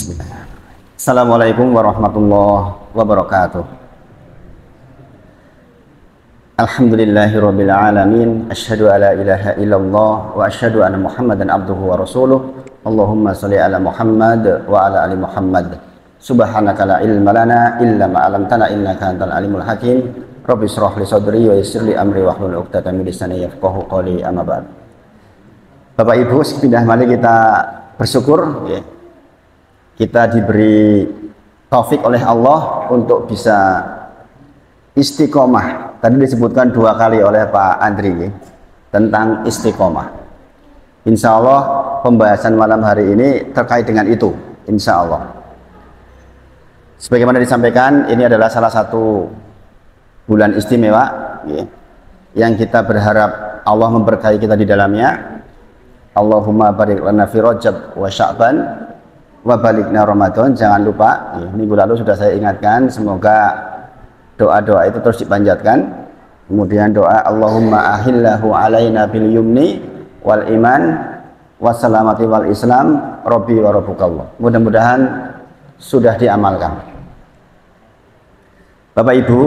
Bismillah. Assalamualaikum warahmatullahi wabarakatuh. Alhamdulillahirabbil alamin. Asyhadu alla ilaha illallah wa asyhadu anna Muhammadan abduhu wa rasuluh. Allahumma shalli ala Muhammad wa ala ali Muhammad. Subhanaka la ilma lana illa ma 'allamtana innaka antal alimul hakim. Rabbi shrah li sadri wa yassir li amri wahlul 'uqdatam min lisani yafqahu qawli. Amma ba'd. Bapak Ibu, sepindah mari kita bersyukur ya. Kita diberi taufik oleh Allah untuk bisa istiqomah. Tadi disebutkan 2 kali oleh Pak Andri ya, tentang istiqomah. Insya Allah pembahasan malam hari ini terkait dengan itu, insya Allah. Sebagaimana disampaikan, ini adalah salah satu bulan istimewa ya, yang kita berharap Allah memberkahi kita di dalamnya. Allahumma barik lana fi Rajab wa Sya'ban wa balikna Ramadan. Jangan lupa ya, minggu lalu sudah saya ingatkan, semoga doa-doa itu terus dipanjatkan. Kemudian doa Allahumma ahillahu alaina bil yumni wal iman wassalamati wal islam rabbi wa rabbukallah. Mudah-mudahan sudah diamalkan. Bapak Ibu,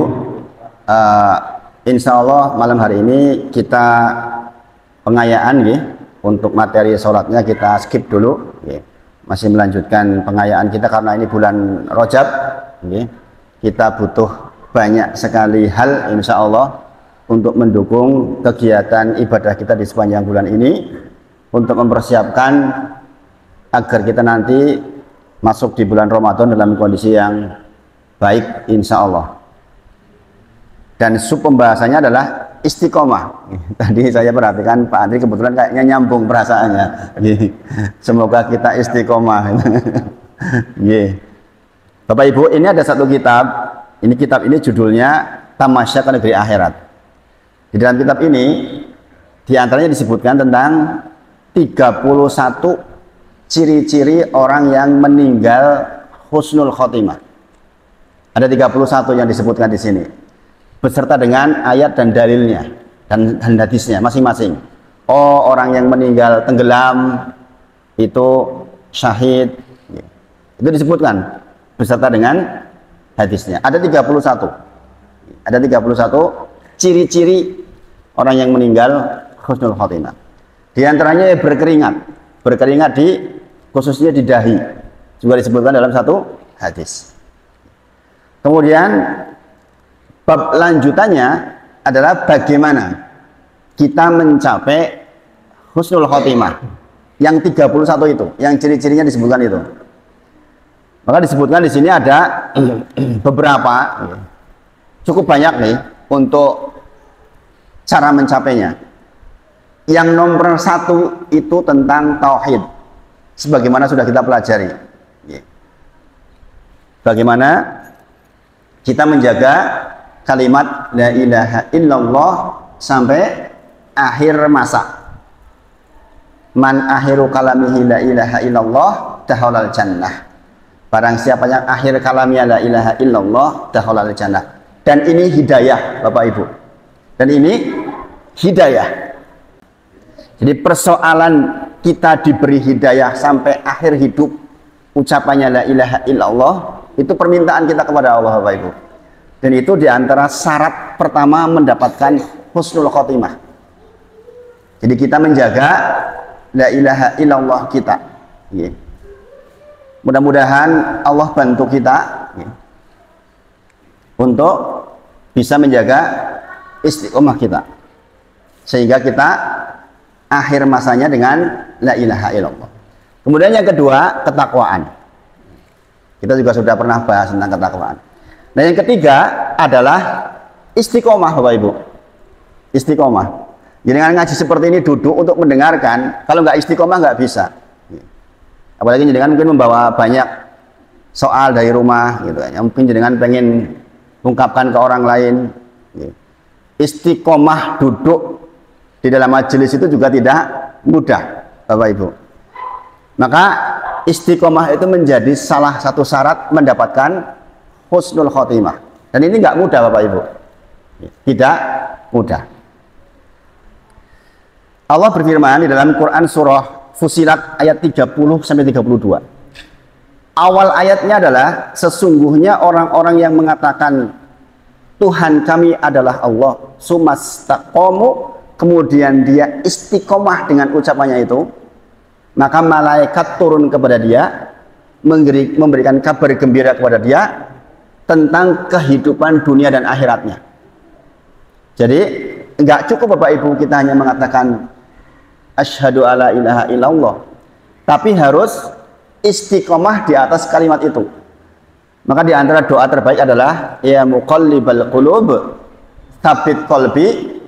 insya Allah malam hari ini kita pengayaan ya, untuk materi sholatnya kita skip dulu ya. Masih melanjutkan pengayaan kita karena ini bulan Rajab ya. Kita butuh banyak sekali hal insya Allah untuk mendukung kegiatan ibadah kita di sepanjang bulan ini, untuk mempersiapkan agar kita nanti masuk di bulan Ramadan dalam kondisi yang baik insya Allah. Dan sub pembahasannya adalah istiqomah. Tadi saya perhatikan Pak Andri kebetulan kayaknya nyambung perasaannya. Semoga kita istiqomah. Bapak Ibu, ini ada satu kitab. Kitab ini judulnya Tamasya ke Negeri Akhirat. Di dalam kitab ini diantaranya disebutkan tentang 31 ciri-ciri orang yang meninggal husnul khotimah. Ada 31 yang disebutkan di sini, beserta dengan ayat dan dalilnya dan hadisnya masing-masing. Oh, orang yang meninggal tenggelam itu syahid, itu disebutkan beserta dengan hadisnya. Ada 31 ciri-ciri orang yang meninggal husnul khotimah. Di antaranya berkeringat khususnya di dahi, juga disebutkan dalam satu hadis. Kemudian bab lanjutannya adalah bagaimana kita mencapai husnul khotimah. Yang 31 itu, yang ciri-cirinya disebutkan itu. Maka disebutkan di sini ada beberapa, cukup banyak nih untuk cara mencapainya. Yang nomor 1 itu tentang tauhid, sebagaimana sudah kita pelajari. Bagaimana kita menjaga kalimat la ilaha illallah sampai akhir masa. Man akhiru kalamihi la ilaha illallah dakhalal jannah. Barang siapa yang akhir kalamnya la ilaha illallah dakhalal jannah. Dan ini hidayah Bapak Ibu. Dan ini hidayah. Jadi persoalan kita diberi hidayah sampai akhir hidup, ucapannya la ilaha illallah, itu permintaan kita kepada Allah Bapak Ibu. Dan itu diantara syarat pertama mendapatkan husnul khotimah. Jadi kita menjaga la ilaha illallah kita. Mudah-mudahan Allah bantu kita untuk bisa menjaga istiqomah kita, sehingga kita akhir masanya dengan la ilaha illallah. Kemudian yang kedua, ketakwaan. Kita juga sudah pernah bahas tentang ketakwaan. Nah, yang ketiga adalah istiqomah Bapak Ibu. Istiqomah. Jadi dengan ngaji seperti ini duduk untuk mendengarkan, kalau nggak istiqomah nggak bisa. Apalagi jenengan mungkin membawa banyak soal dari rumah gitu ya. Mungkin jenengan pengen ungkapkan ke orang lain. Istiqomah duduk di dalam majelis itu juga tidak mudah Bapak Ibu. Maka istiqomah itu menjadi salah satu syarat mendapatkan husnul khotimah. Dan ini nggak mudah Bapak Ibu. Tidak mudah. Allah berfirman di dalam Quran surah Fusilat ayat 30 sampai 32. Awal ayatnya adalah sesungguhnya orang-orang yang mengatakan Tuhan kami adalah Allah, sumastaqomu, kemudian dia istiqomah dengan ucapannya itu, maka malaikat turun kepada dia, memberikan kabar gembira kepada dia tentang kehidupan dunia dan akhiratnya. Jadi enggak cukup Bapak Ibu kita hanya mengatakan asyhadu alla ilaha illallah, tapi harus istiqomah di atas kalimat itu. Maka di antara doa terbaik adalah ya muqallibal qulub tsabbit qalbi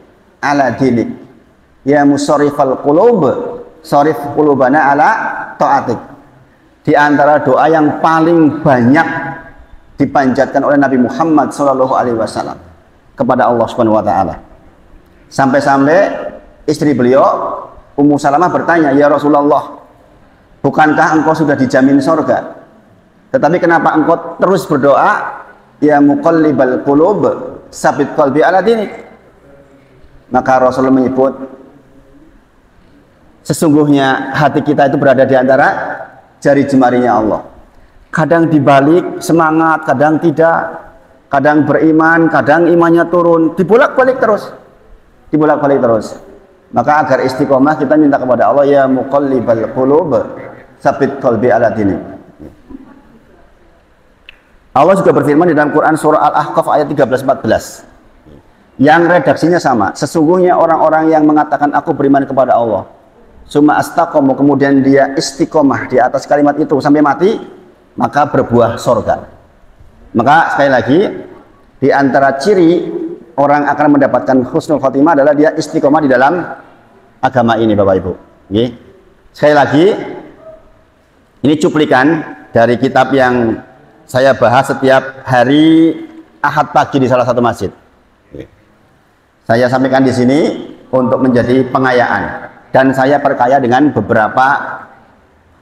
ala dinik, ya musarrifal qulub sharif qulubana ala taatik. Di antara doa yang paling banyak dipanjatkan oleh Nabi Muhammad SAW kepada Allah Subhanahu wa taala. Sampai-sampai istri beliau Ummu Salamah bertanya, "Ya Rasulullah, bukankah engkau sudah dijamin surga? Tetapi kenapa engkau terus berdoa, ya muqallibal qulub, tsabit qalbi ala dinik?" Maka Rasulullah menyebut, sesungguhnya hati kita itu berada di antara jari jemarinya Allah. Kadang dibalik semangat, kadang tidak, kadang beriman, kadang imannya turun, dibolak-balik terus. Dibolak-balik terus. Maka agar istiqomah kita minta kepada Allah, ya muqallibal qulub, tsabit qalbi ala dinik. Allah juga berfirman di dalam Quran surah Al-Ahqaf ayat 13-14 yang redaksinya sama. Sesungguhnya orang-orang yang mengatakan aku beriman kepada Allah, summa astaqomu, kemudian dia istiqomah di atas kalimat itu sampai mati, maka berbuah sorga. Maka sekali lagi, di antara ciri orang akan mendapatkan husnul khotimah adalah dia istiqomah di dalam agama ini, Bapak Ibu. Sekali lagi, ini cuplikan dari kitab yang saya bahas setiap hari Ahad pagi di salah satu masjid. Saya sampaikan di sini untuk menjadi pengayaan, dan saya perkaya dengan beberapa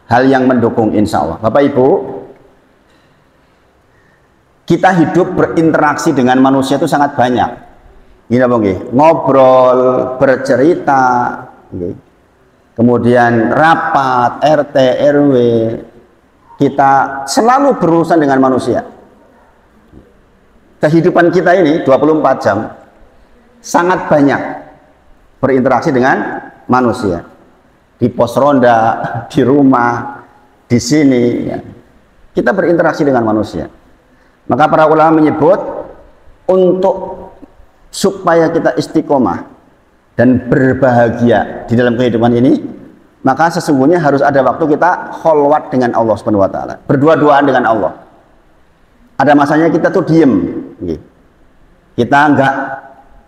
hal yang mendukung, insya Allah. Bapak Ibu, kita hidup berinteraksi dengan manusia itu sangat banyak. Gini apa nggih? Ngobrol, bercerita, kemudian rapat, RT, RW. Kita selalu berurusan dengan manusia. Kehidupan kita ini 24 jam sangat banyak berinteraksi dengan manusia. Di pos ronda, di rumah, di sini, ya. Kita berinteraksi dengan manusia. Maka para ulama menyebut untuk supaya kita istiqomah dan berbahagia di dalam kehidupan ini, maka sesungguhnya harus ada waktu kita kholwat dengan Allah Subhanahu wa taala, berdua-duaan dengan Allah. Ada masanya kita tuh diem, kita enggak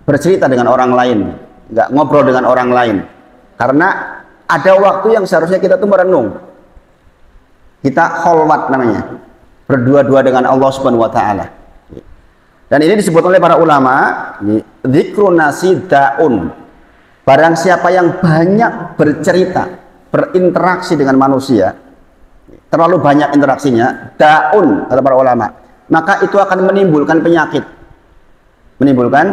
bercerita dengan orang lain, enggak ngobrol dengan orang lain, karena ada waktu yang seharusnya kita tuh merenung. Kita kholwat namanya, berdua-dua dengan Allah Subhanahu wa taala. Dan ini disebut oleh para ulama, dzikrun nasi daun. Barang siapa yang banyak bercerita, berinteraksi dengan manusia, terlalu banyak interaksinya, daun kata para ulama, maka itu akan menimbulkan penyakit. Menimbulkan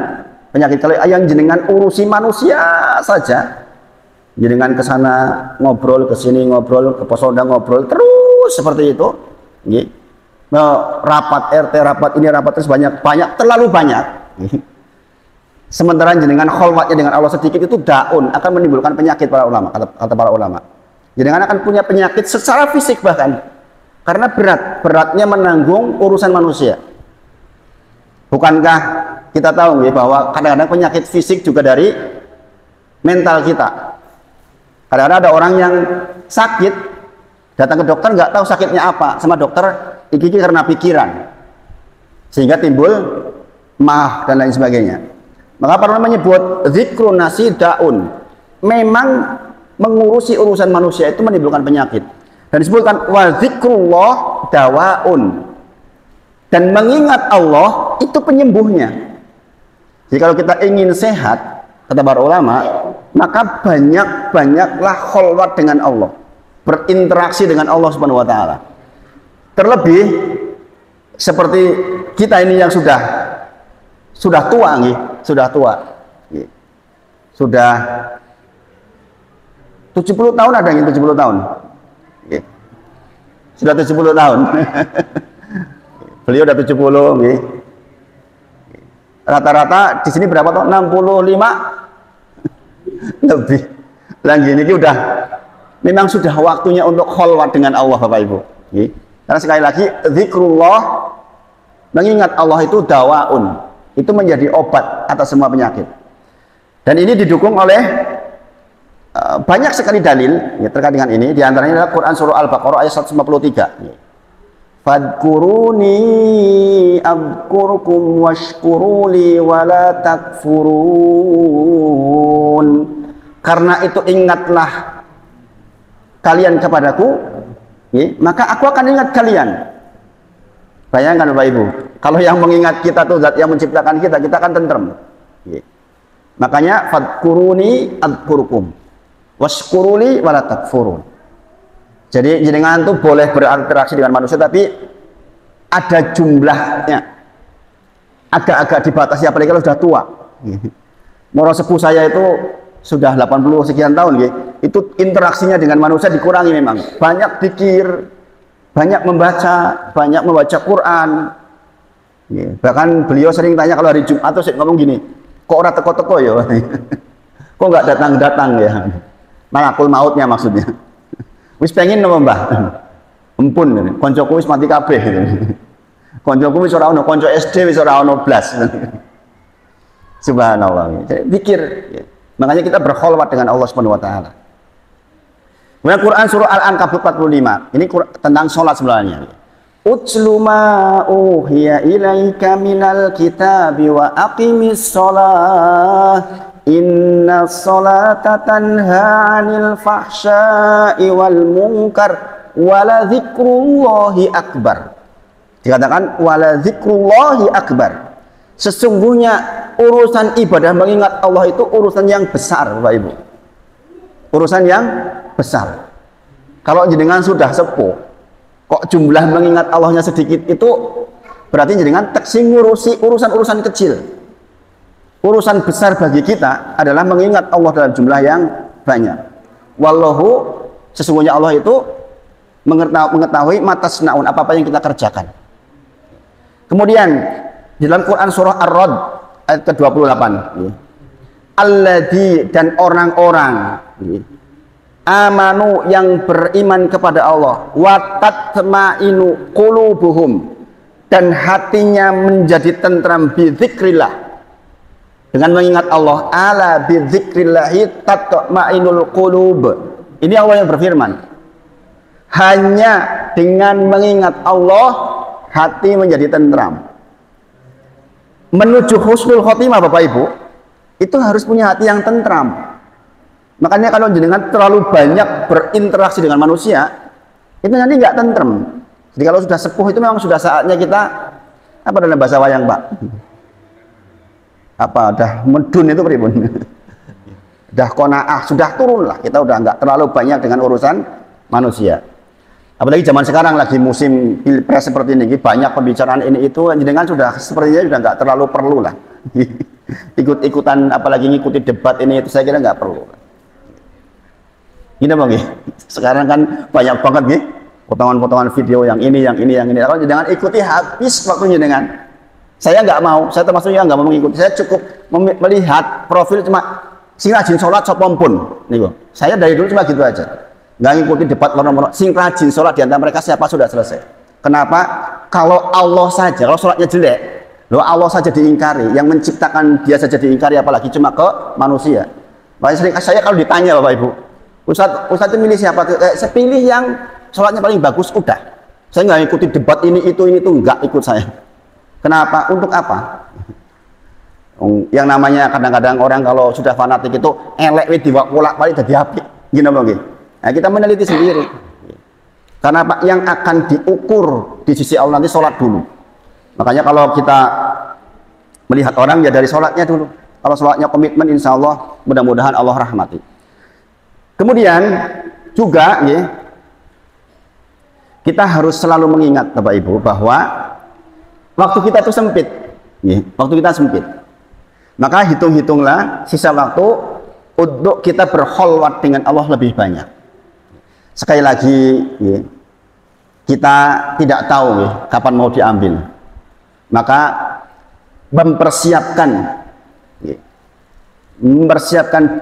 penyakit. Kalau yang jenengan urusi manusia saja, jenengan ke sana ngobrol, ke sini ngobrol, ke pos ronda ngobrol terus seperti itu, rapat RT, rapat ini, rapat terus banyak, terlalu banyak. Sementara jenengan kholwatnya dengan Allah sedikit, itu daun, akan menimbulkan penyakit para ulama, kata para ulama. Jenengan akan punya penyakit secara fisik bahkan, karena beratnya menanggung urusan manusia. Bukankah kita tahu ya, bahwa kadang-kadang penyakit fisik juga dari mental kita. Kadang-kadang ada orang yang sakit, datang ke dokter nggak tahu sakitnya apa, sama dokter iki karena pikiran, sehingga timbul mah dan lain sebagainya. Maka para ulama menyebut zikrun nasi daun, memang mengurusi urusan manusia itu menimbulkan penyakit. Dan disebutkan wa zikrullah dawaun, dan mengingat Allah itu penyembuhnya. Jadi kalau kita ingin sehat, kata para ulama, maka banyak-banyaklah kholwat dengan Allah, berinteraksi dengan Allah Subhanahu wa taala. Terlebih seperti kita ini yang sudah tua nih, sudah 70 tahun, ada yang 70 tahun. Sudah 70 tahun. Beliau udah 70 nggih. Rata-rata di sini berapa toh? 65 lebih. Lagi ini udah memang sudah waktunya untuk kholwat dengan Allah Bapak Ibu. Nggih. Karena sekali lagi zikrullah, mengingat Allah itu dawaun. Itu menjadi obat atas semua penyakit. Dan ini didukung oleh banyak sekali dalil ya, terkait dengan ini. Di antaranya adalah Quran surah Al-Baqarah ayat 153. Fadkuruni abkurukum washkuruli wala takfurun. Karena itu ingatlah kalian kepadaku, ya, maka aku akan ingat kalian. Bayangkan Bapak Ibu, kalau yang mengingat kita tuh zat yang menciptakan kita, kita akan tentrem. Ya. Makanya fadkuruni abkurukum washkuruli wala takfurun. Jadi jenengan tuh boleh berinteraksi dengan manusia, tapi ada jumlahnya, agak-agak dibatasi, apalagi kalau sudah tua. Moro sepuh saya itu sudah 80 sekian tahun, itu interaksinya dengan manusia dikurangi memang. Banyak pikir, banyak membaca Quran. Bahkan beliau sering tanya kalau hari Jumat tuh ngomong gini, kok orang teko-teko ya? Kok nggak datang-datang ya? Malakul mautnya maksudnya. Wis pengen nopo Mbah? Empun, koncoku wis mati kabeh gitu. Koncoku wis ora ono, konco SD wis ora ono blas. Subhanallah. Jadi pikir, makanya kita berkholwat dengan Allah Subhanahu wa taala. Kemudian Quran surah Al-Ankabut 45. Ini tentang salat sebenarnya. Utslu ma uhiya ilaika minal kitabi wa aqimis shalah. Inna sholata tanha 'anil fahsya'i wal munkar wala dzikrullahi akbar. Dikatakan wala dzikrullahi akbar. Sesungguhnya urusan ibadah mengingat Allah itu urusan yang besar, Bapak Ibu. Urusan yang besar. Kalau jenengan sudah sepuh, kok jumlah mengingat Allahnya sedikit, itu berarti jenengan teksing ngurusi urusan-urusan kecil. Urusan besar bagi kita adalah mengingat Allah dalam jumlah yang banyak. Wallahu, sesungguhnya Allah itu mengetahui matasnaun, apa-apa yang kita kerjakan. Kemudian di dalam Quran surah Ar-Rad ayat ke-28, alladzi, dan orang-orang amanu, yang beriman kepada Allah, wa tatma'inu qulubuhum, dan hatinya menjadi tentram bi dzikrillah, dengan mengingat Allah. Ala bidzikrillahi tatma'inul qulub. Ini Allah yang berfirman, hanya dengan mengingat Allah hati menjadi tentram. Menuju husnul khotimah Bapak Ibu, itu harus punya hati yang tentram. Makanya kalau jenengan terlalu banyak berinteraksi dengan manusia, itu nanti nggak tentram. Jadi kalau sudah sepuh itu memang sudah saatnya kita, apa dalam bahasa wayang Pak? Apa dah medun itu pripun? Dah qanaah, sudah turun lah, kita udah nggak terlalu banyak dengan urusan manusia. Apalagi zaman sekarang lagi musim pilpres seperti ini, banyak pembicaraan ini itu, jenengan sudah sepertinya sudah nggak terlalu perlu lah. Ikut-ikutan, apalagi ngikuti debat ini itu saya kira nggak perlu. Gini Bang, sekarang kan banyak banget nih potongan-potongan video yang ini. Kalau jenengan ikuti habis waktunya dengan. Saya nggak mau, saya termasuknya nggak mau mengikuti. Saya cukup melihat profil cuma sing rajin sholat sopompun. Nih, saya dari dulu cuma gitu aja. Nggak ngikuti debat orang-orang. Sing rajin sholat di antara mereka siapa sudah selesai. Kenapa? Kalau Allah saja, kalau sholatnya jelek, loh Allah saja diingkari, yang menciptakan dia saja diingkari, apalagi cuma ke manusia. Makanya saya kalau ditanya Bapak Ibu, Ustadz itu milih siapa? Saya pilih yang sholatnya paling bagus, udah. Saya nggak ikuti debat ini itu nggak ikut saya. Kenapa? Untuk apa? Yang namanya kadang-kadang orang kalau sudah fanatik itu elek diwak-wolak-balik jadi apik. Gini lagi. Nah, kita meneliti sendiri. Karena Pak, yang akan diukur di sisi Allah nanti sholat dulu. Makanya kalau kita melihat orang ya dari sholatnya dulu. Kalau sholatnya komitmen, insya Allah mudah-mudahan Allah rahmati. Kemudian juga ya, kita harus selalu mengingat Bapak Ibu bahwa waktu kita itu sempit, ya, waktu kita sempit. Maka hitung-hitunglah sisa waktu untuk kita berkholwat dengan Allah lebih banyak. Sekali lagi, ya, kita tidak tahu kapan mau diambil. Maka mempersiapkan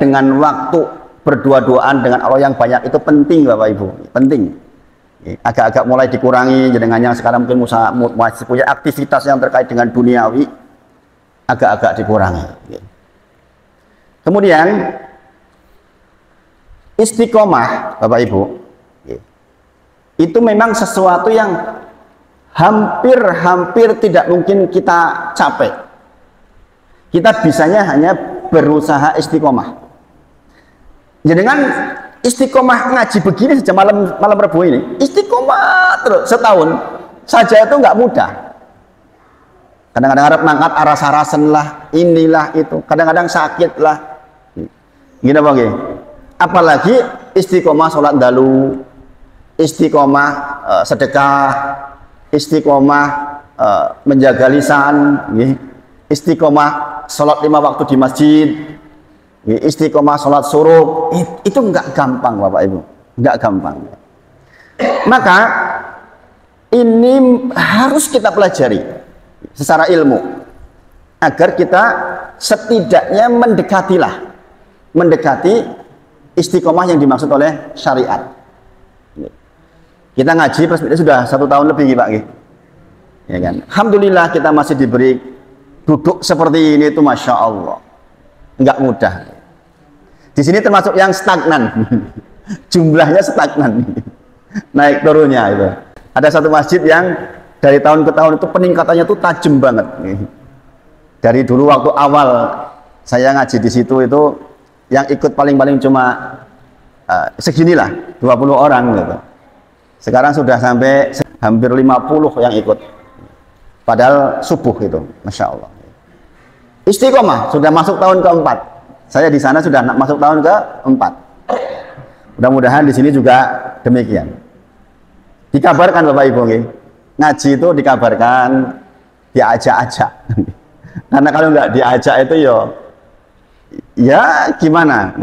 dengan waktu berdua-duaan dengan Allah yang banyak itu penting Bapak Ibu, penting. Agak-agak mulai dikurangi, jenengan yang sekarang mungkin masih punya aktivitas yang terkait dengan duniawi, agak-agak dikurangi. Kemudian istiqomah Bapak Ibu, itu memang sesuatu yang hampir tidak mungkin kita capai. Kita bisanya hanya berusaha istiqomah. Jenengan istiqomah ngaji begini saja malam Rabu ini, istiqomah terus setahun saja itu nggak mudah. Kadang-kadang harap mangkat aras-arasan lah, inilah itu, kadang-kadang sakit lah, gini bang. Apalagi istiqomah sholat dalu, istiqomah sedekah, istiqomah menjaga lisan, istiqomah sholat 5 waktu di masjid, istiqomah sholat suruh, itu nggak gampang Bapak Ibu, nggak gampang. Maka ini harus kita pelajari secara ilmu agar kita setidaknya mendekati istiqomah yang dimaksud oleh syariat. Kita ngaji sudah 1 tahun lebih Pak, ya kan? Alhamdulillah kita masih diberi duduk seperti ini, itu Masya Allah nggak mudah. Di sini termasuk yang stagnan, jumlahnya stagnan, naik turunnya itu. Ada satu masjid yang dari tahun ke tahun itu peningkatannya itu tajam banget. Dari dulu waktu awal saya ngaji di situ itu yang ikut paling-paling cuma seginilah 20 orang gitu. Sekarang sudah sampai hampir 50 yang ikut. Padahal subuh itu, Masya Allah. Istiqomah sudah masuk tahun keempat. Saya di sana sudah masuk tahun keempat. Mudah-mudahan di sini juga demikian. Dikabarkan Bapak Ibu, ngaji itu dikabarkan, diajak-ajak. Karena kalau nggak diajak itu ya gimana?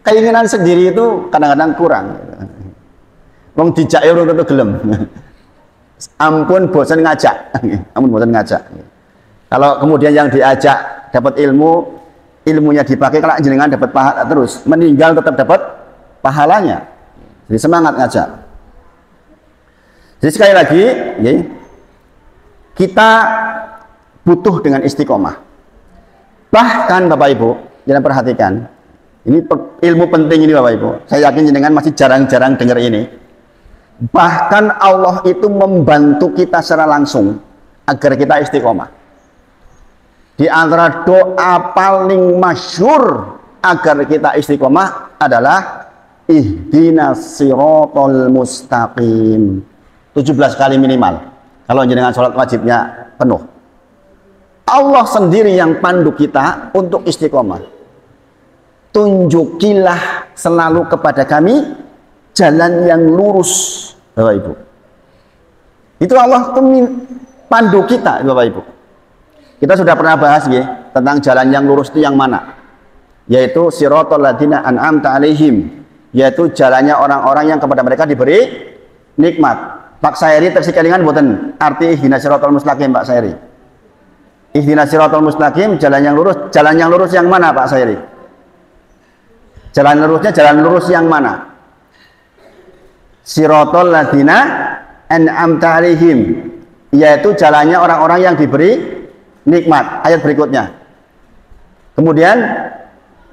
Keinginan sendiri itu kadang-kadang kurang. Wong dijak urung tentu gelem. Ampun bosan ngajak. Ampun bosan ngajak. Kalau kemudian yang diajak dapat ilmunya dipakai, kalau jenengan dapat pahala terus, meninggal tetap dapat pahalanya. Jadi semangat ngajak. Jadi sekali lagi, kita butuh dengan istiqomah. Bahkan Bapak Ibu, jangan perhatikan, ini ilmu penting ini Bapak Ibu. Saya yakin jenengan masih jarang-jarang dengar ini. Bahkan Allah itu membantu kita secara langsung agar kita istiqomah. Di antara doa paling masyhur agar kita istiqomah adalah ihdinas siratal mustaqim. 17 kali minimal. Kalau jenengan sholat wajibnya penuh. Allah sendiri yang pandu kita untuk istiqomah. Tunjukilah selalu kepada kami jalan yang lurus, Bapak Ibu. Itu Allah pandu kita, Bapak Ibu. Kita sudah pernah bahas tentang jalan yang lurus itu yang mana? Yaitu siratal ladzina an'amta alaihim, yaitu jalannya orang-orang yang kepada mereka diberi nikmat. Pak Sairi tersikalingan buatan arti ihdinas siratal mustaqim Pak Sairi. Ihdinas siratal mustaqim, jalan yang lurus. Jalan yang lurus yang mana Pak Sairi? Jalan lurusnya jalan lurus yang mana? Siratal ladzina an'amta alaihim, yaitu jalannya orang-orang yang diberi nikmat. Ayat berikutnya. Kemudian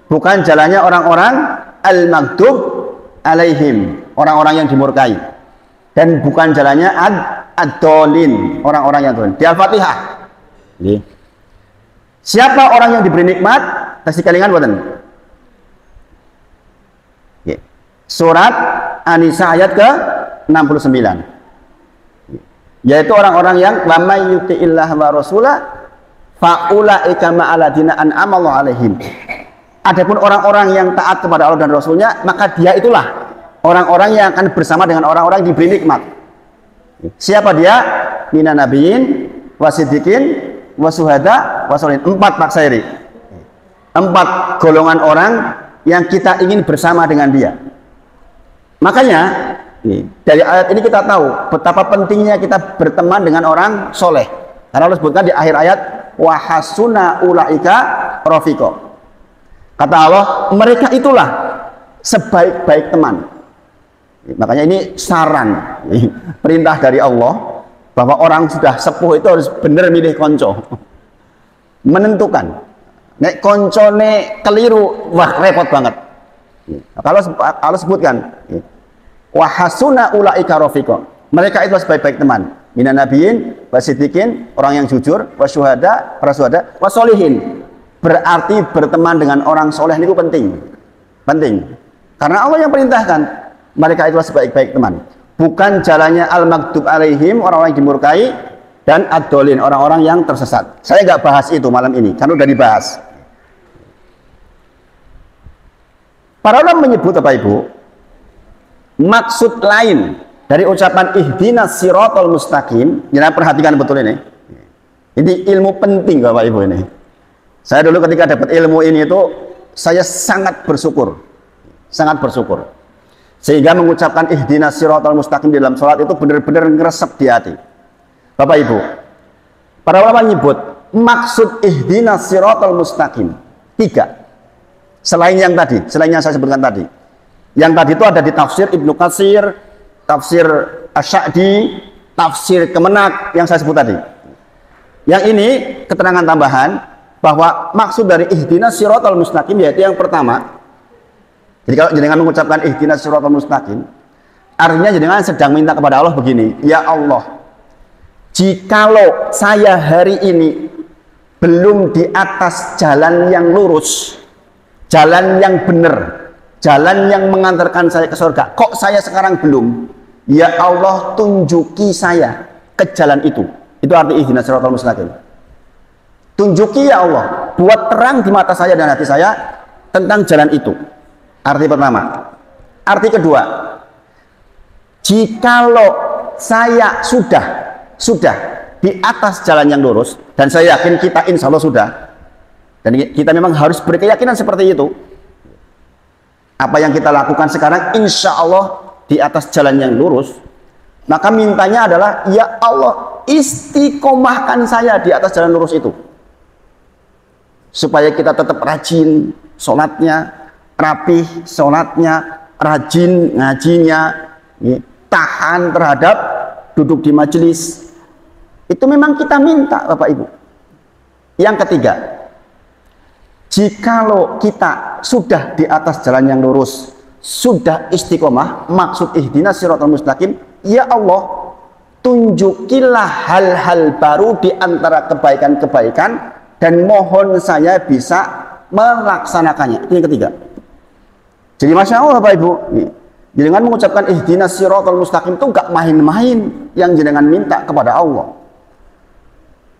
bukan jalannya orang-orang al-maghdub alaihim, orang-orang yang dimurkai. Dan bukan jalannya ad-dolin, orang-orang yang dolin. Di Al-Fatihah. Siapa orang yang diberi nikmat? Tersikalingan buatan. Surat An-Nisa ayat ke-69. Yaitu orang-orang yang wa may yuti'illah wa rasulah faulaika ma'aladina an'amallahu alaihim. Adapun orang-orang yang taat kepada Allah dan Rasulnya, maka dia itulah orang-orang yang akan bersama dengan orang-orang yang diberi nikmat. Siapa dia? Minan nabiyyin wasiddiqin wasuhada wasolin. 4 Pak Sairi. 4 golongan orang yang kita ingin bersama dengan dia. Makanya Dari ayat ini kita tahu betapa pentingnya kita berteman dengan orang soleh. Karena Allah sebutkan di akhir ayat, wa hasuna ulaika rafiqa. Kata Allah, mereka itulah sebaik-baik teman. Makanya ini saran, perintah dari Allah bahwa orang sudah sepuh itu harus benar milih konco, menentukan. Nek koncone keliru, wah repot banget. Kalau sebutkan, wahasuna ulaika rafiqa. Mereka itu sebaik-baik teman. Minan nabiyin, wasiddiqin, orang yang jujur, wasyuhada, para syuhada, wasolihin. Berarti berteman dengan orang soleh itu penting. Penting. Karena Allah yang perintahkan. Mereka itulah sebaik-baik teman. Bukan jalannya al-maghdub alaihim, orang-orang yang dimurkai, dan ad-dolin, orang-orang yang tersesat. Saya nggak bahas itu malam ini, karena udah dibahas. Para ulama menyebut, Bapak Ibu, maksud lain dari ucapan ihdinas siratal mustaqim. Jangan perhatikan betul ini. Ini ilmu penting, Bapak Ibu ini. Saya dulu ketika dapat ilmu ini itu, saya sangat bersyukur. Sangat bersyukur. Sehingga mengucapkan ihdinas siratal mustaqim di dalam sholat itu benar-benar ngeresep di hati. Bapak Ibu, para ulama menyebut maksud ihdinas siratal mustaqim 3. Selain yang tadi, selain yang saya sebutkan tadi. Yang tadi itu ada di tafsir Ibnu Katsir, tafsir Asy-Sya'di, tafsir Kemenak yang saya sebut tadi. Yang ini keterangan tambahan bahwa maksud dari ihdinas siratal mustaqim yaitu yang pertama. Jadi kalau jenengan mengucapkan ihdinas siratal mustaqim, artinya jenengan sedang minta kepada Allah begini, ya Allah, jikalau saya hari ini belum di atas jalan yang lurus, jalan yang benar, jalan yang mengantarkan saya ke surga, kok saya sekarang belum, ya Allah tunjuki saya ke jalan itu. Itu arti ihdinas siratal mustaqim. Tunjuki ya Allah, buat terang di mata saya dan hati saya tentang jalan itu. Arti pertama. Arti kedua, jikalau saya sudah di atas jalan yang lurus, dan saya yakin kita insya Allah sudah, dan kita memang harus berkeyakinan seperti itu. Apa yang kita lakukan sekarang insya Allah di atas jalan yang lurus, maka mintanya adalah ya Allah istiqomahkan saya di atas jalan lurus itu, supaya kita tetap rajin sholatnya, rapih sholatnya, rajin ngajinya, tahan terhadap duduk di majelis. Itu memang kita minta, Bapak Ibu. Yang ketiga, jikalau kita sudah di atas jalan yang lurus, sudah istiqomah, maksud ihdinas siratal mustaqim, ya Allah tunjukilah hal-hal baru di antara kebaikan-kebaikan dan mohon saya bisa melaksanakannya. Itu yang ketiga. Jadi Masya Allah Bapak Ibu, jenengan mengucapkan ihdinas siratal mustaqim itu gak main-main yang jenengan minta kepada Allah.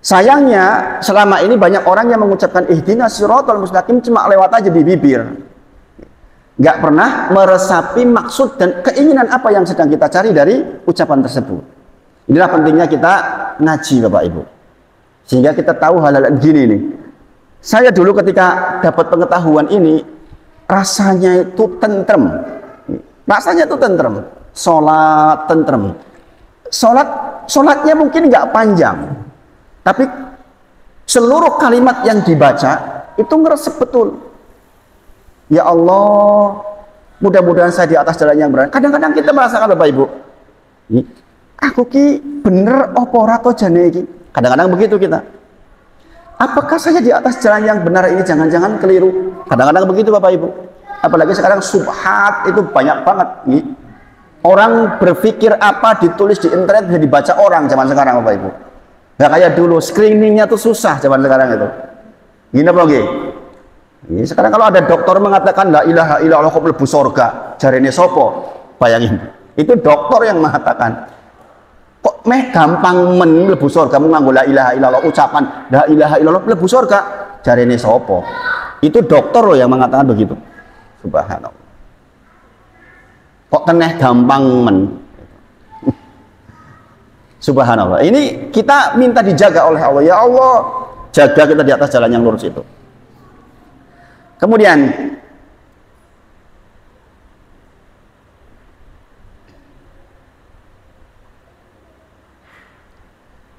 Sayangnya selama ini banyak orang yang mengucapkan ihdinas siratal mustaqim cuma lewat aja di bibir, gak pernah meresapi maksud dan keinginan apa yang sedang kita cari dari ucapan tersebut. Inilah pentingnya kita ngaji Bapak Ibu, sehingga kita tahu hal-hal gini nih. Saya dulu ketika dapat pengetahuan ini, rasanya itu tentrem, rasanya itu tentrem, sholat tentrem, sholatnya mungkin nggak panjang, tapi seluruh kalimat yang dibaca itu ngeresep betul. Ya Allah, mudah-mudahan saya di atas jalan yang benar. Kadang-kadang kita merasakan Bapak Ibu, aku ki bener opo ora to jane iki. Kadang-kadang begitu kita. Apakah saya di atas jalan yang benar ini jangan-jangan keliru? Kadang-kadang begitu Bapak Ibu. Apalagi sekarang subhat itu banyak banget. Orang berpikir apa ditulis di internet bisa dibaca orang zaman sekarang Bapak Ibu. Gak kayak dulu, screeningnya tuh susah zaman sekarang itu. Gini apa lagi? Sekarang kalau ada dokter mengatakan la ilaha illallah kok mlebu surga, jarene sopo? Bayangin. Itu dokter yang mengatakan. Kok meh gampang mlebu surga nganggo la ilaha illallah, ucapan la ilaha illallah mlebu surga, jarene sopo? Itu dokter loh yang mengatakan begitu. Subhanallah. Kok teneh gampang men? Subhanallah. Ini kita minta dijaga oleh Allah. Ya Allah, jaga kita di atas jalan yang lurus itu. Kemudian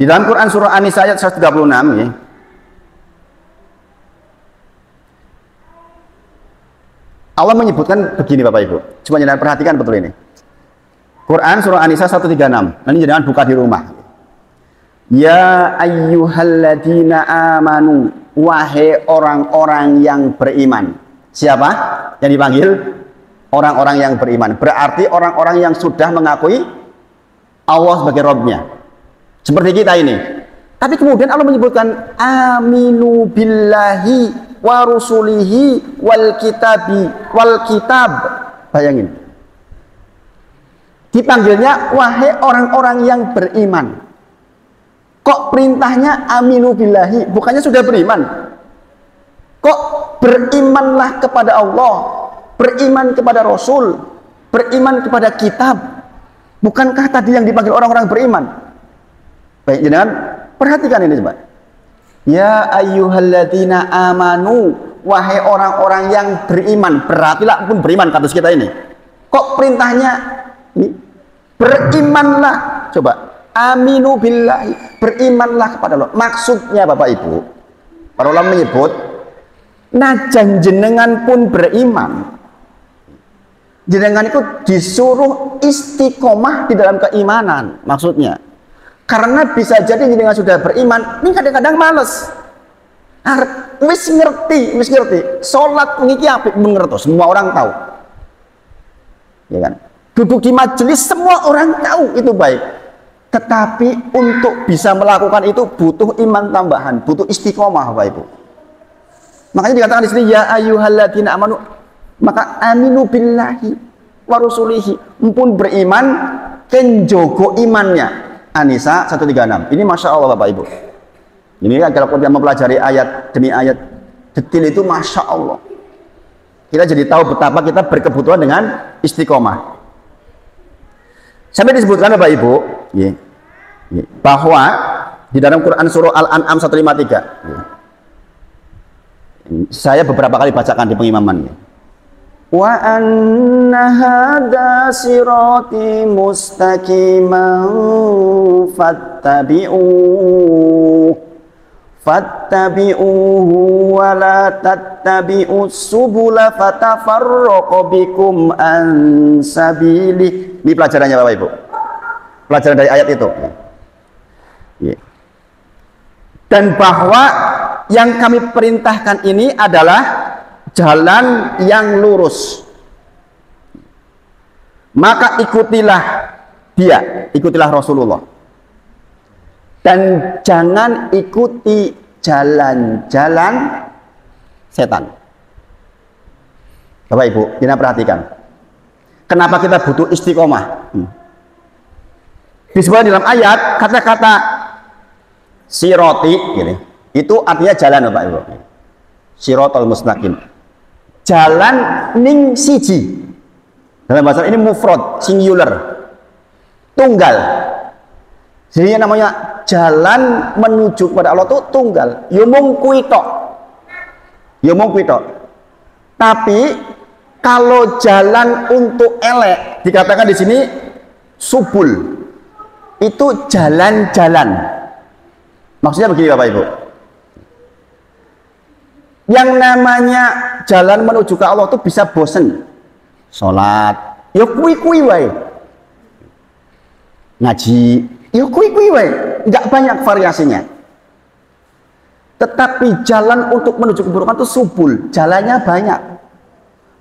Di dalam Quran surah An-Nisa ayat 136 ya. Allah menyebutkan begini Bapak Ibu. Coba jangan perhatikan betul ini. Quran surah An-Nisa 136. Nanti jangan buka di rumah. Ya ayyuhalladzina amanu, wahai orang-orang yang beriman. Siapa yang dipanggil? Orang-orang yang beriman. Berarti orang-orang yang sudah mengakui Allah sebagai Rabb-Nya. Seperti kita ini. Tapi kemudian Allah menyebutkan aminu billahi wa rusulihi wal kitab. Bayangin. Dipanggilnya wahai orang-orang yang beriman. Kok perintahnya aminu billahi? Bukannya sudah beriman? Kok berimanlah kepada Allah, beriman kepada Rasul, beriman kepada kitab? Bukankah tadi yang dipanggil orang-orang beriman? Baik, jangan perhatikan ini coba. Ya ayyuhalladzina amanu, wahai orang-orang yang beriman. Berartilah pun beriman katus kita ini. Kok perintahnya ini? Berimanlah. Coba, aminu billahi, berimanlah kepada Allah. Maksudnya Bapak Ibu, para ulama menyebut najan jenengan pun beriman, jenengan itu disuruh istiqomah di dalam keimanan. Maksudnya karena bisa jadi jenengan sudah beriman, ini kadang-kadang males. Wis ngerti, sholat ngiki apik mengerti, semua orang tahu, ya kan? Duduk di majelis semua orang tahu itu baik. Tetapi untuk bisa melakukan itu butuh iman tambahan, butuh istiqomah Bapak Ibu. Makanya dikatakan di sini ya ayyuhalladzina amanu, maka aminu billahi wa rusulihi, mumpun beriman kenjogo imannya. An-Nisa 136. Ini Masya Allah Bapak Ibu. Ini kalau kita mempelajari ayat demi ayat detil itu Masya Allah. Kita jadi tahu betapa kita berkebutuhan dengan istiqomah. Sampai disebutkan Bapak Ibu, bahwa di dalam Quran surah Al-An'am 153, saya beberapa kali bacakan di pengimaman. Wa anna hadza sirati mustaqiman fattabi'uhu wa la tattabi'us subula fatafarraqu bikum an sabilih. Ini pelajarannya Bapak Ibu. Pelajaran dari ayat itu. Dan bahwa yang kami perintahkan ini adalah jalan yang lurus, maka ikutilah dia, ikutilah Rasulullah, dan jangan ikuti jalan-jalan setan. Bapak Ibu, kita perhatikan kenapa kita butuh istiqomah. Disebut dalam ayat kata-kata siroti, itu artinya jalan Bapak Ibu. Sirotol mustaqim, jalan ning siji. Dalam bahasa ini mufrad, singular, tunggal. Jadi namanya jalan menuju kepada Allah itu tunggal. Yomong kuitok, yomong kuitok. Tapi kalau jalan untuk elek dikatakan di sini subul, itu jalan-jalan. Maksudnya begini Bapak Ibu. Yang namanya jalan menuju ke Allah itu bisa bosen. Sholat, ya kui-kui wae. Ngaji, ya kui-kui wae. Nggak banyak variasinya. Tetapi jalan untuk menuju keburukan itu subul, jalannya banyak.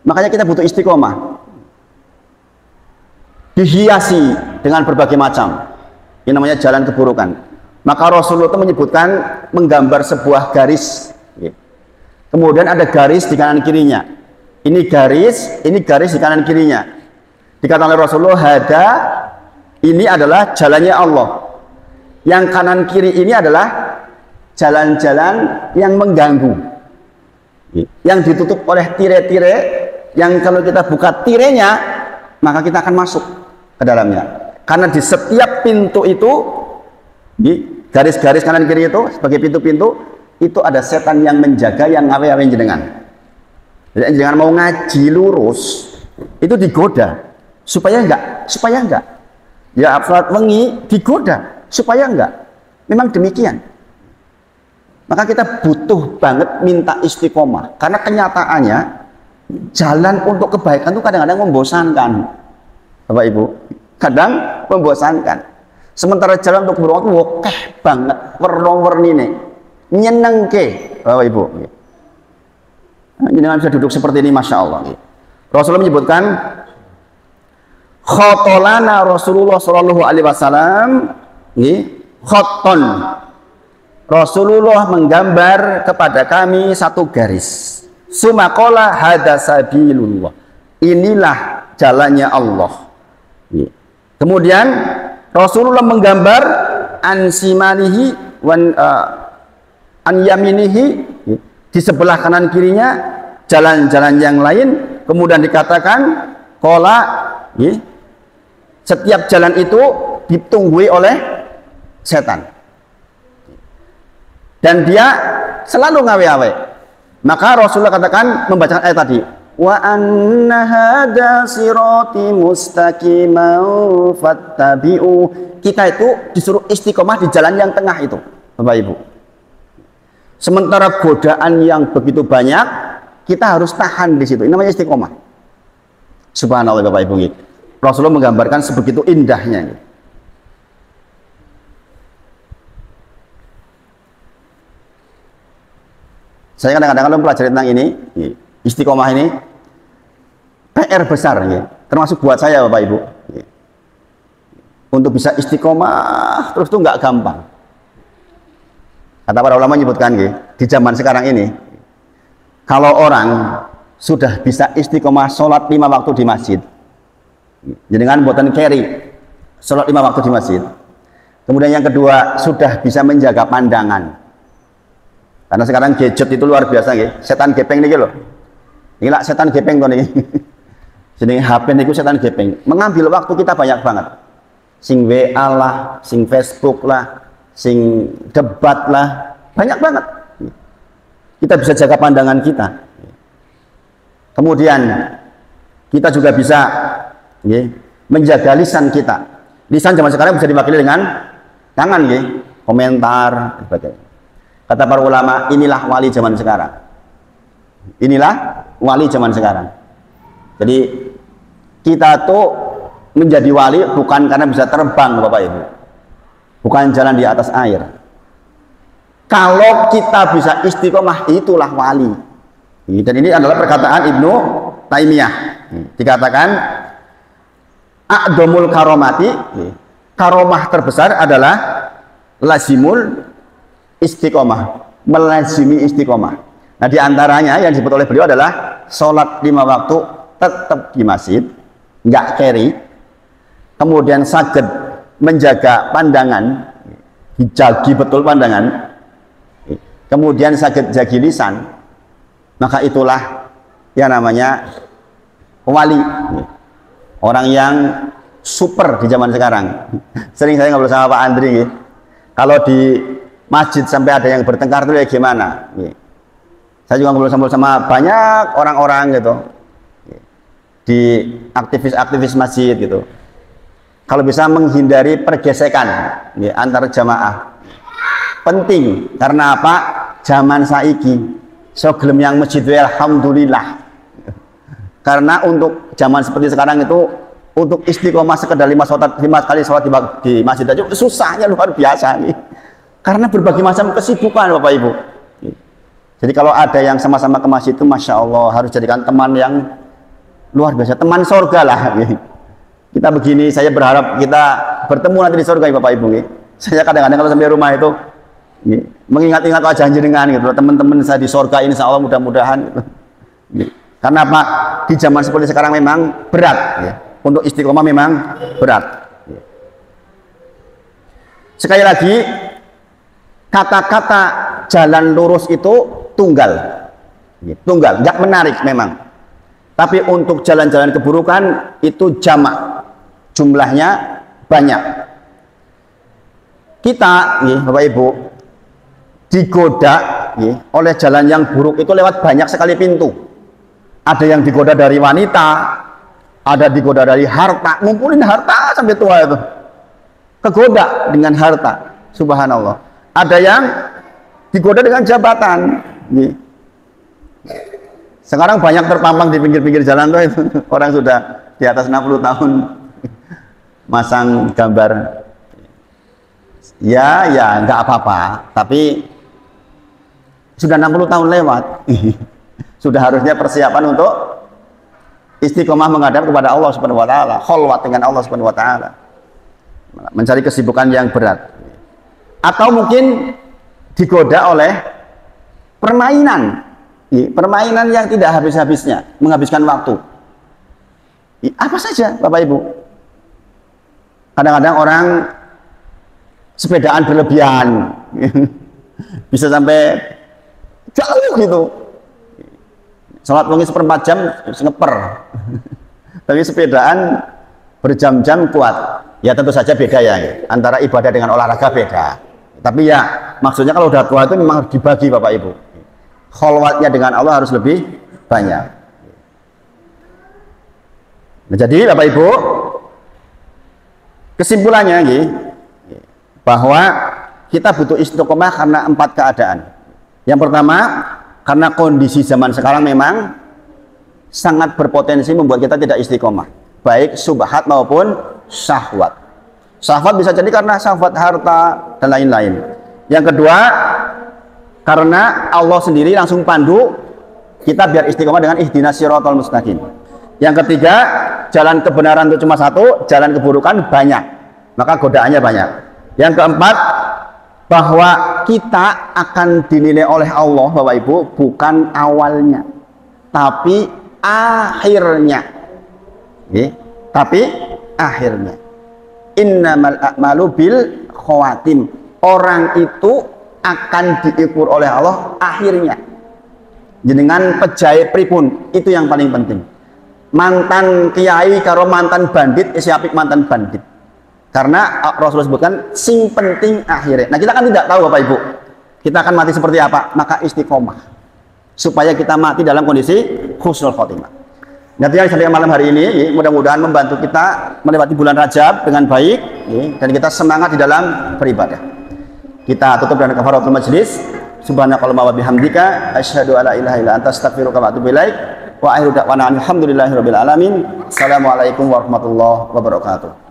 Makanya kita butuh istiqomah. Dihiasi dengan berbagai macam. Ini namanya jalan keburukan. Maka Rasulullah itu menyebutkan, menggambar sebuah garis. Kemudian ada garis di kanan kirinya. Ini garis di kanan kirinya. Dikatakan oleh Rasulullah, hada, ini adalah jalannya Allah. Yang kanan kiri ini adalah jalan-jalan yang mengganggu, yang ditutup oleh tire-tire, yang kalau kita buka tirenya, maka kita akan masuk ke dalamnya. Karena di setiap pintu itu, garis-garis kanan kiri itu sebagai pintu-pintu, itu ada setan yang menjaga, yang ngawe-ngawe jenengan. Jadi jangan mau ngaji lurus, itu digoda supaya enggak, ya salat wengi digoda supaya enggak. Memang demikian. Maka kita butuh banget minta istiqomah. Karena kenyataannya jalan untuk kebaikan itu kadang-kadang membosankan. Bapak Ibu, kadang membosankan. Sementara jalan untuk keburukan itu wokeh banget, warna-warni nih, nyenengke, Bapak Ibu. Jangan bisa duduk seperti ini, Masya Allah. Rasulullah menyebutkan, khotolana Rasulullah Shallallahu Alaihi Wasallam, khoton. Rasulullah menggambar kepada kami satu garis. Sumakola hadasabilullah. Inilah jalannya Allah. Kemudian Rasulullah menggambar ansimalihi an yaminihi, di sebelah kanan kirinya jalan-jalan yang lain. Kemudian dikatakan kola, setiap jalan itu ditunggui oleh setan dan dia selalu ngawe-awe. Maka Rasulullah katakan, membacakan ayat tadi, wa anna hadza sirati mustaqiman fattabi'u. Kita itu disuruh istiqomah di jalan yang tengah itu, Bapak Ibu. Sementara godaan yang begitu banyak, kita harus tahan di situ. Ini namanya istiqomah. Subhanallah, Bapak Ibu. Rasulullah menggambarkan sebegitu indahnya. Saya kadang-kadang kalau pelajari tentang ini, istiqomah ini, PR besar, termasuk buat saya, Bapak Ibu. Untuk bisa istiqomah terus itu nggak gampang. Kata para ulama menyebutkan, di zaman sekarang ini, kalau orang sudah bisa istiqomah sholat 5 waktu di masjid, dengan buatan carry sholat 5 waktu di masjid. Kemudian yang kedua, sudah bisa menjaga pandangan. Karena sekarang gadget itu luar biasa, setan gepeng nih loh. Ini lah setan gepeng tuh nih. Jadi HP itu setan gepeng. Mengambil waktu kita banyak banget. Sing WA lah, sing Facebook lah, sing debat lah, banyak banget. Kita bisa jaga pandangan kita. Kemudian kita juga bisa menjaga lisan kita. Lisan zaman sekarang bisa diwakili dengan tangan, komentar, sebagainya. Kata para ulama, inilah wali zaman sekarang. Inilah wali zaman sekarang. Jadi kita tuh menjadi wali bukan karena bisa terbang, Bapak Ibu. Bukan jalan di atas air. Kalau kita bisa istiqomah, itulah wali. Dan ini adalah perkataan Ibnu Taimiyah. Dikatakan a'dhamul karomati, karomah terbesar adalah lazimul istiqomah, melazimi istiqomah. Nah, diantaranya yang disebut oleh beliau adalah sholat 5 waktu tetap di masjid, nggak carry. Kemudian saged menjaga pandangan, dijagi betul pandangan. Kemudian saged jagi lisan. Maka itulah yang namanya wali, orang yang super di zaman sekarang. Sering saya ngobrol sama Pak Andri, kalau di masjid sampai ada yang bertengkar itu ya gimana? Saya juga ngobrol sama banyak orang-orang gitu di aktivis-aktivis masjid gitu. Kalau bisa menghindari pergesekan antar jamaah, penting. Karena apa? Zaman saiki so gelem yang masjid alhamdulillah. Karena untuk zaman seperti sekarang itu, untuk istiqomah sekedar 5 kali sholat di masjid aja susahnya luar biasa nih. Karena berbagai macam kesibukan, Bapak Ibu. Jadi kalau ada yang sama-sama ke masjid itu, Masya Allah, harus jadikan teman yang luar biasa, teman sorga lah. Kita begini, saya berharap kita bertemu nanti di sorga, Bapak Ibu. Saya kadang-kadang kalau sampai rumah itu mengingat-ingat wajah jenengan gitu, teman-teman saya di sorga ini, insya Allah mudah-mudahan. Karena apa? Di zaman seperti sekarang memang berat. Untuk istiqomah memang berat. Sekali lagi, kata-kata jalan lurus itu tunggal, nggak menarik memang. Tapi untuk jalan-jalan keburukan itu jamak, jumlahnya banyak. Kita, Bapak Ibu, digoda oleh jalan yang buruk itu lewat banyak sekali pintu. Ada yang digoda dari wanita, ada digoda dari harta, ngumpulin harta sampai tua itu. Kegoda dengan harta. Subhanallah. Ada yang digoda dengan jabatan. Sekarang banyak terpampang di pinggir-pinggir jalan tuh itu. Orang sudah di atas 60 tahun masang gambar. Ya nggak apa-apa, tapi sudah 60 tahun lewat. Sudah harusnya persiapan untuk istiqomah menghadap kepada Allah Subhanahu wa taala, kholwat dengan Allah Subhanahu wa taala. Mencari kesibukan yang berat. Atau mungkin digoda oleh permainan. Permainan yang tidak habis-habisnya, menghabiskan waktu. Apa saja, Bapak Ibu. Kadang-kadang orang sepedaan berlebihan. Bisa sampai jauh gitu. Sholat mungkin 1/4 jam ngeper. Tapi sepedaan berjam-jam kuat. Ya tentu saja beda ya. Antara ibadah dengan olahraga beda. Tapi ya maksudnya kalau udah tua itu memang harus dibagi Bapak Ibu. Kholwatnya dengan Allah harus lebih banyak. Nah, jadi Bapak Ibu, kesimpulannya bahwa kita butuh istiqomah karena 4 keadaan. Yang pertama, karena kondisi zaman sekarang memang sangat berpotensi membuat kita tidak istiqomah, baik subhat maupun syahwat. Syahwat bisa jadi karena syahwat harta dan lain-lain. Yang kedua, karena Allah sendiri langsung pandu kita biar istiqomah dengan ihdinas siratal mustaqim. Yang ketiga, jalan kebenaran itu cuma satu, jalan keburukan banyak, maka godaannya banyak. Yang keempat, bahwa kita akan dinilai oleh Allah Bapak Ibu bukan awalnya, tapi akhirnya. Tapi akhirnya. Innamal a'malu bil khawatim. Orang itu akan diukur oleh Allah akhirnya. Jenengan pejahe pripun, itu yang paling penting. Mantan kiai karo mantan bandit, siapik mantan bandit. Karena Rasulullah sebutkan sing penting akhirnya. Nah, kita kan tidak tahu Bapak Ibu. Kita akan mati seperti apa? Maka istiqomah. Supaya kita mati dalam kondisi husnul khotimah. Nanti yang sampai malam hari ini, mudah-mudahan membantu kita melewati bulan Rajab dengan baik, dan kita semangat di dalam beribadah. Kita tutup dengan kafaratul majlis. Subhanakallahumma wa bihamdika asyhadu alla ilaha illa anta astaghfiruka wa atubu ilaik. Wa akhiru da'wana alhamdulillahirabbil alamin. Assalamualaikum warahmatullahi wabarakatuh.